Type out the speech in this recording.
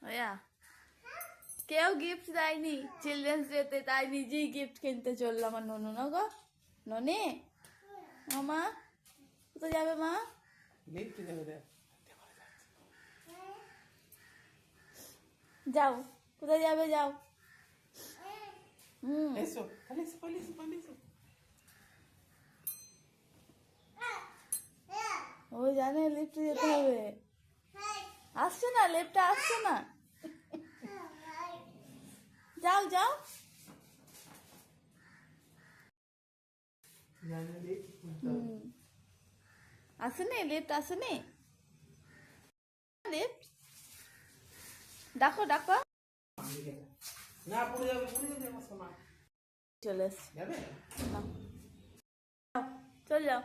ভাইয়া কেউ গিফট দেয়নি চিলড্রেন্স ডেতে, তাই নিজেই গিফট কিনতে চললো আমার ননু। না গো ননি, মা কোথায় যাবে মা? যাও, কোথায় যাবে যাও। ওই জানে লিফটে যেতে হবে। আসছে না, লিফটে আসছে না। যাও যাও। আসেনি লিফট, আসেনি লিফট। ডাকো ডাকো। চলে এসছে, চল যাও।